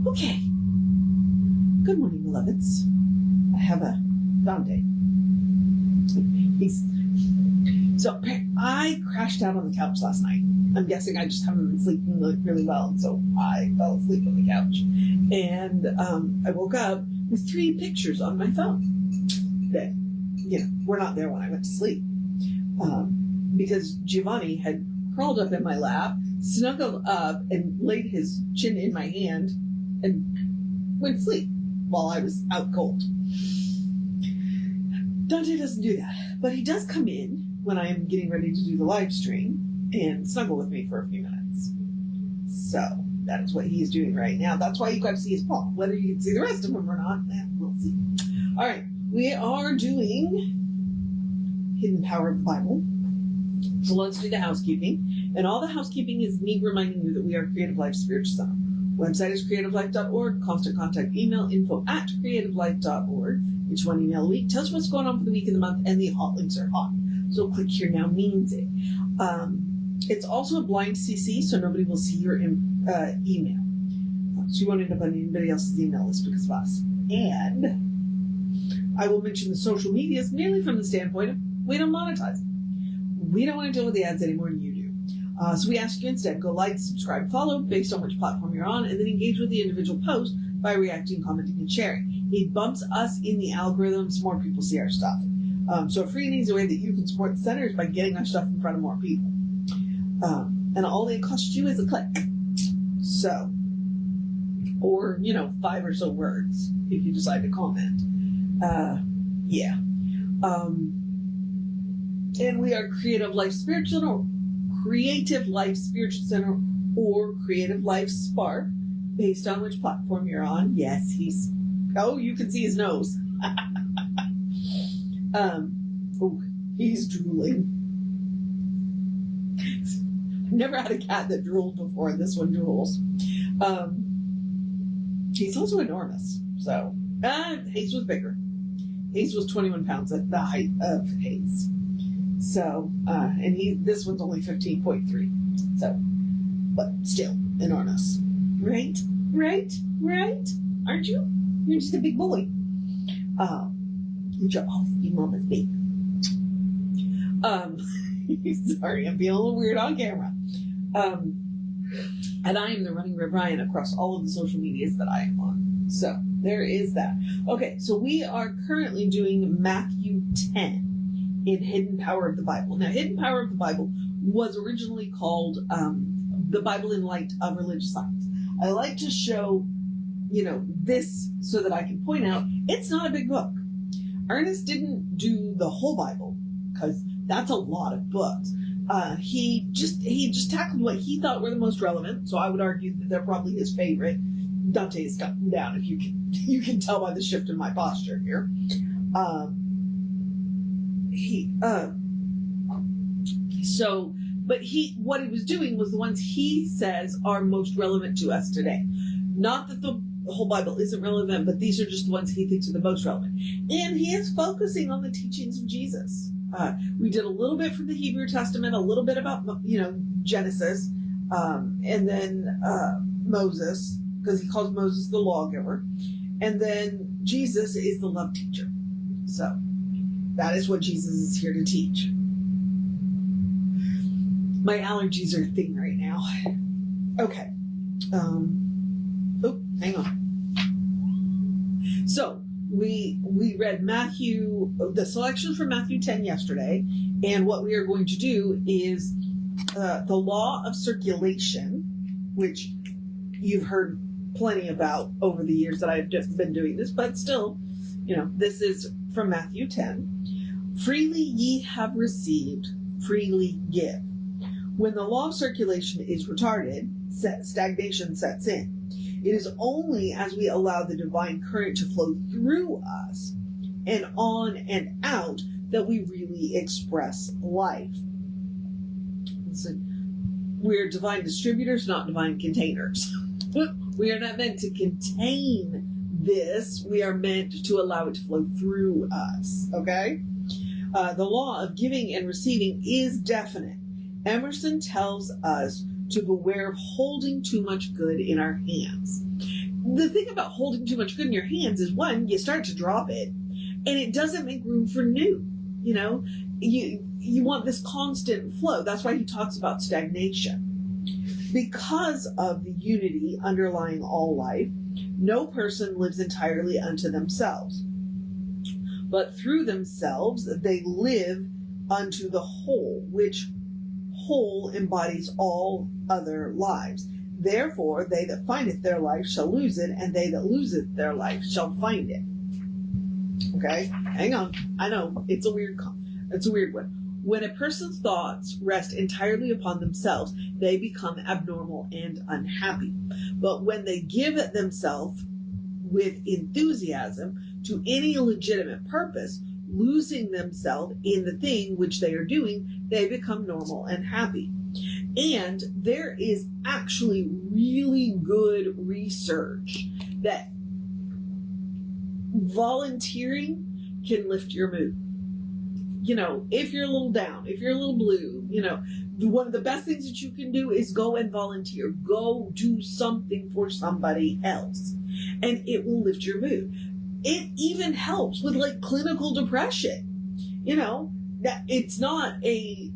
Okay. Good morning, beloveds. I have a Dante. So I crashed out on the couch last night. I'm guessing I just haven't been sleeping really well, and so I fell asleep on the couch. And I woke up with 3 pictures on my phone that, were not there when I went to sleep. Because Giovanni had crawled up in my lap, snuggled up, and laid his chin in my hand and went to sleep while I was out cold. Dante doesn't do that, but he does come in when I am getting ready to do the live stream and snuggle with me for a few minutes. So that is what he is doing right now. That's why you got to see his paw. Whether you can see the rest of him or not, we'll see. All right, we are doing Hidden Power of the Bible. So let's do the housekeeping. And all the housekeeping is me reminding you that we are Creative Life Spiritual Center. Website is creativelife.org. Constant contact email info@creativelife.org. Each one email a week tells you what's going on for the week and the month, and the hot links are hot. So click here now means it. It's also a blind CC, so nobody will see your email. So you won't end up on anybody else's email list because of us. And I will mention the social medias merely from the standpoint of we don't monetize. We don't want to deal with the ads anymore, and you do. So we ask you instead, go like, subscribe, follow based on which platform you're on, and then engage with the individual post by reacting, commenting, and sharing. It bumps us in the algorithms, more people see our stuff. So a free and easy way that you can support the center is by getting our stuff in front of more people. And all it costs you is a click. So, or, 5 or so words if you decide to comment. Yeah. And we are Creative Life Spiritual Center or Creative Life Spark, based on which platform you're on. Yes, you can see his nose. He's drooling. I've never had a cat that drooled before, and this one drools. He's also enormous. So, Hayes was bigger. Hayes was 21 pounds at the height of Hayes. So, and this one's only 15.3. So, but still enormous. Right? Aren't you? You're just a big bully. You're mama's baby. Sorry, I'm being a little weird on camera. And I am the running Reb Ryan across all of the social medias that I am on. So, there is that. Okay, so we are currently doing Matthew 10. In Hidden Power of the Bible. Now, Hidden Power of the Bible was originally called The Bible in Light of Religious Science. I like to show, this so that I can point out it's not a big book. Ernest didn't do the whole Bible because that's a lot of books. He just tackled what he thought were the most relevant. So I would argue that they're probably his favorite. Dante has got them down, if you can tell by the shift in my posture here. What he was doing was the ones he says are most relevant to us today. Not that the whole Bible isn't relevant, but these are just the ones he thinks are the most relevant. And he is focusing on the teachings of Jesus. We did a little bit from the Hebrew Testament, a little bit about, Genesis, and then Moses, because he calls Moses the lawgiver. And then Jesus is the love teacher. So that is what Jesus is here to teach. My allergies are a thing right now. Okay. Hang on. So, we read the selection from Matthew 10 yesterday, and what we are going to do is the law of circulation, which you've heard plenty about over the years that I've just been doing this, but still, this is from Matthew 10. Freely ye have received, freely give. When the law of circulation is retarded, stagnation sets in. It is only as we allow the divine current to flow through us and on and out that we really express life. Listen, we're divine distributors, not divine containers. We are not meant to contain this. We are meant to allow it to flow through us, okay? The law of giving and receiving is definite. Emerson tells us to beware of holding too much good in our hands. the thing about holding too much good in your hands is, one, you start to drop it, and it doesn't make room for new. You know, you want this constant flow. That's why he talks about stagnation. Because of the unity underlying all life, no person lives entirely unto themselves, but through themselves they live unto the whole, which whole embodies all other lives. Therefore, they that findeth their life shall lose it, and they that loseth their life shall find it. Okay, hang on. I know it's a weird one. When a person's thoughts rest entirely upon themselves, they become abnormal and unhappy. But when they give themselves with enthusiasm to any legitimate purpose, losing themselves in the thing which they are doing, they become normal and happy. And there is actually really good research that volunteering can lift your mood. You know, if you're a little down, if you're a little blue, you know, one of the best things that you can do is go and volunteer. Go do something for somebody else, and it will lift your mood. It even helps with like clinical depression. You know, that it's not a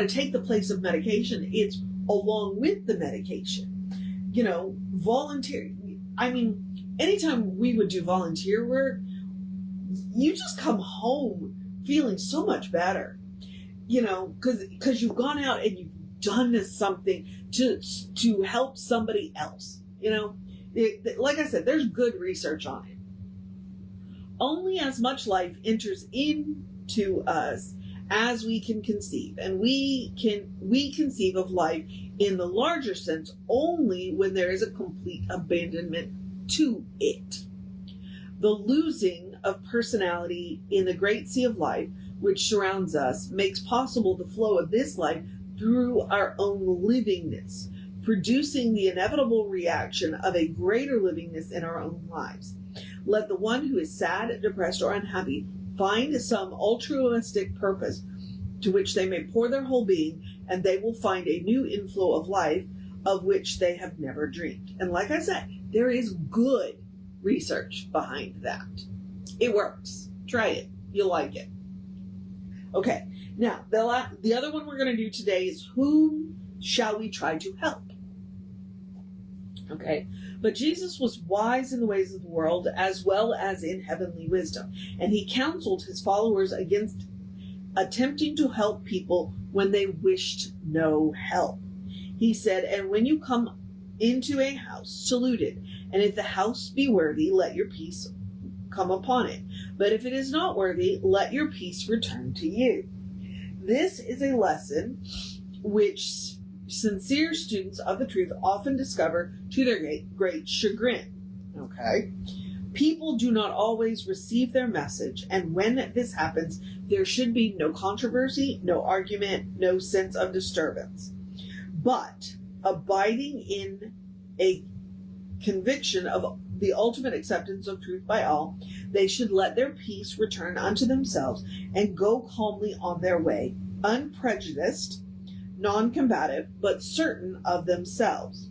take the place of medication. It's along with the medication. You know, volunteer. I mean, anytime we would do volunteer work, you just come home feeling so much better, you know, because you've gone out and you've done something to help somebody else. You know, like I said, there's good research on it. Only as much life enters into us as we can conceive, and we conceive of life in the larger sense only when there is a complete abandonment to it. The losing of personality in the great sea of life which surrounds us makes possible the flow of this life through our own livingness, producing the inevitable reaction of a greater livingness in our own lives. Let the one who is sad, depressed, or unhappy find some altruistic purpose to which they may pour their whole being, and they will find a new inflow of life of which they have never dreamed. And like I said, there is good research behind that. It works. Try it. You'll like it. Okay. Now, the other one we're going to do today is whom shall we try to help? Okay. But Jesus was wise in the ways of the world as well as in heavenly wisdom. And he counseled his followers against attempting to help people when they wished no help. He said, and when you come into a house, salute it. And if the house be worthy, let your peace come upon it. But if it is not worthy, let your peace return to you. This is a lesson which sincere students of the truth often discover to their great chagrin. Okay? People do not always receive their message, and when this happens, there should be no controversy, no argument, no sense of disturbance. But abiding in a conviction of the ultimate acceptance of truth by all, they should let their peace return unto themselves and go calmly on their way, unprejudiced, non-combative, but certain of themselves.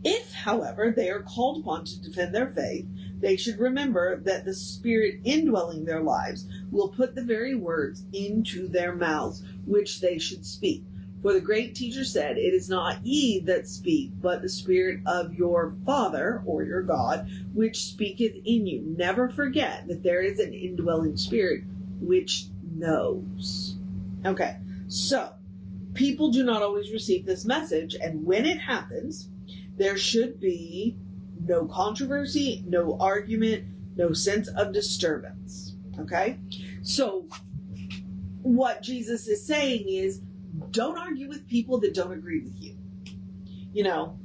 If, however, they are called upon to defend their faith, they should remember that the Spirit indwelling their lives will put the very words into their mouths which they should speak. For the great teacher said, it is not ye that speak, but the Spirit of your Father, or your God, which speaketh in you. Never forget that there is an indwelling Spirit which knows. Okay, so people do not always receive this message, and when it happens, there should be no controversy, no argument, no sense of disturbance. Okay, so what Jesus is saying is, don't argue with people that don't agree with you. You know,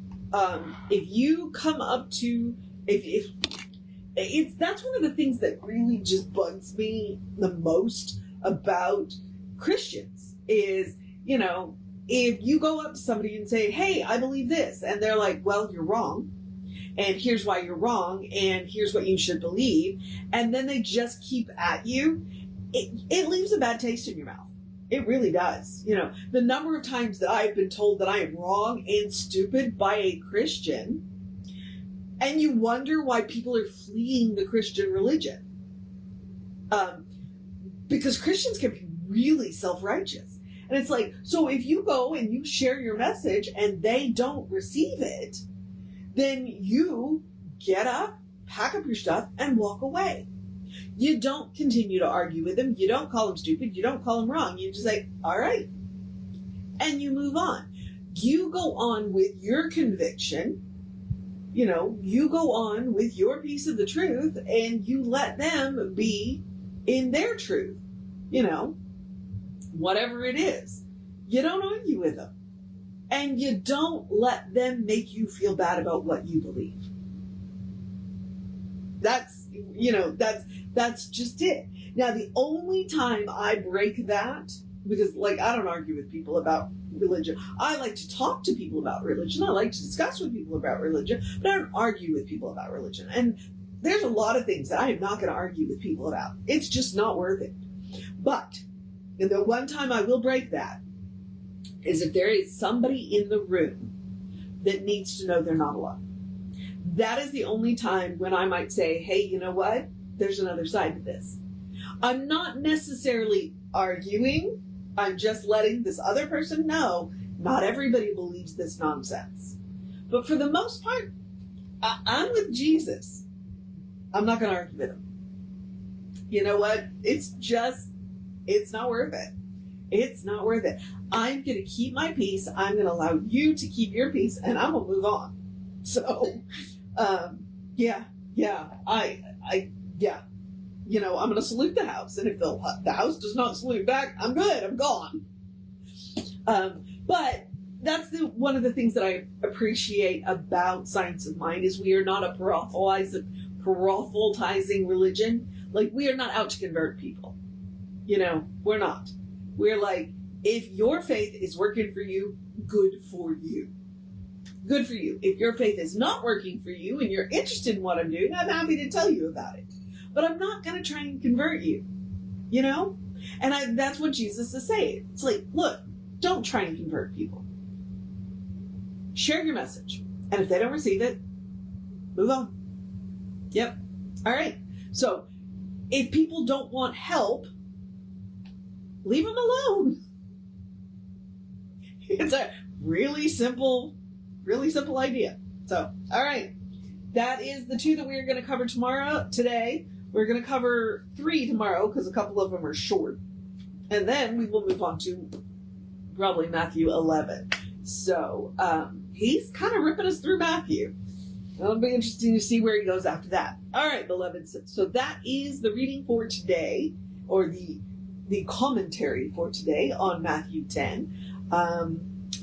if you come up to, if that's one of the things that really just bugs me the most about Christians is, you know, if you go up to somebody and say, hey, I believe this, and they're like, well, you're wrong, and here's why you're wrong, and here's what you should believe, and then they just keep at you, it leaves a bad taste in your mouth. It really does. You know, the number of times that I've been told that I am wrong and stupid by a Christian, And you wonder why people are fleeing the Christian religion. Because Christians can be really self-righteous. And it's like, so if you go and you share your message and they don't receive it, then you get up, pack up your stuff, and walk away. You don't continue to argue with them. You don't call them stupid. You don't call them wrong. You just say, all right. And you move on. You go on with your conviction. You go on with your piece of the truth, and you let them be in their truth. Whatever it is. You don't argue with them. And you don't let them make you feel bad about what you believe. That's just it. Now, the only time I break that, because I don't argue with people about religion. I like to talk to people about religion. I like to discuss with people about religion, but I don't argue with people about religion. And there's a lot of things that I am not going to argue with people about. It's just not worth it. But the one time I will break that is if there is somebody in the room that needs to know they're not alone. That is the only time when I might say, hey, you know what? There's another side to this. I'm not necessarily arguing. I'm just letting this other person know not everybody believes this nonsense. But for the most part, I'm with Jesus. I'm not going to argue with him. You know what? It's not worth it. It's not worth it. I'm going to keep my peace. I'm going to allow you to keep your peace, and I'm going to move on. So, yeah. I'm going to salute the house, and if the house does not salute back, I'm good. I'm gone. But that's one of the things that I appreciate about Science of Mind is we are not a proselytizing religion. We are not out to convert people. We're not. We're like, if your faith is working for you, good for you. Good for you. If your faith is not working for you and you're interested in what I'm doing, I'm happy to tell you about it. But I'm not going to try and convert you, And that's what Jesus is saying. It's like, look, don't try and convert people. Share your message. And if they don't receive it, move on. Yep. All right. So if people don't want help, leave them alone. It's a really simple idea. So, all right. That is the 2 that we're going to cover today. We're going to cover 3 tomorrow because a couple of them are short. And then we will move on to probably Matthew 11. So, he's kind of ripping us through Matthew. It'll be interesting to see where he goes after that. All right, beloved. So that is the reading for today, or the commentary for today on Matthew 10.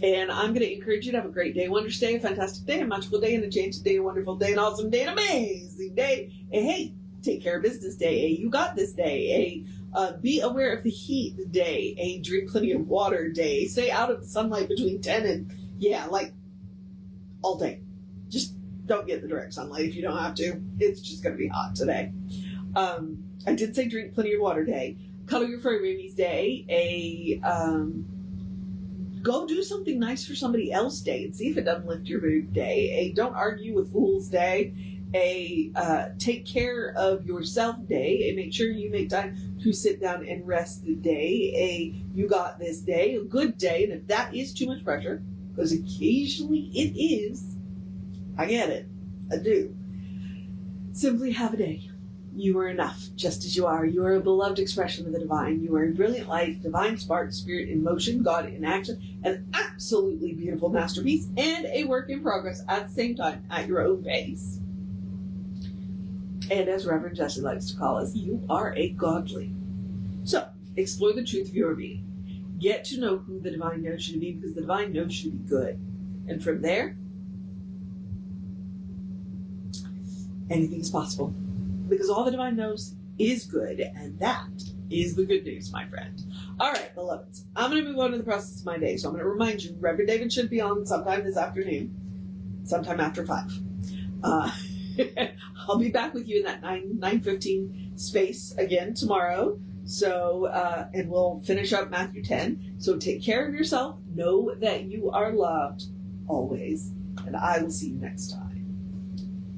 And I'm going to encourage you to have a great day, a wondrous day, a fantastic day, a magical day, an enchanted day, a wonderful day, an awesome day, an amazing day. Hey, take care of business day. You got this day. Be aware of the heat day. Drink plenty of water day. Stay out of the sunlight between 10 and, all day. Just don't get the direct sunlight if you don't have to. It's just going to be hot today. I did say drink plenty of water day. Cuddle your furry babies day. Go do something nice for somebody else day and see if it doesn't lift your mood day. Don't argue with fools day. Take care of yourself day. Make sure you make time to sit down and rest the day. You got this day. A good day. And if that is too much pressure, because occasionally it is, I get it. I do. Simply have a day. You are enough, just as you are. You are a beloved expression of the divine. You are a brilliant light, divine spark, spirit in motion, God in action, an absolutely beautiful masterpiece, and a work in progress at the same time, at your own pace. And as Reverend Jesse likes to call us, you are a godly. So, explore the truth of your being. Get to know who the divine knows you to be, because the divine knows you to be good. And from there, anything is possible. Because all the divine knows is good, and that is the good news, my friend. All right, beloveds, I'm going to move on to the process of my day. So I'm going to remind you, Reverend David should be on sometime this afternoon, sometime after 5. I'll be back with you in that 9:15 space again tomorrow. So, and we'll finish up Matthew 10. So take care of yourself. Know that you are loved always, and I will see you next time.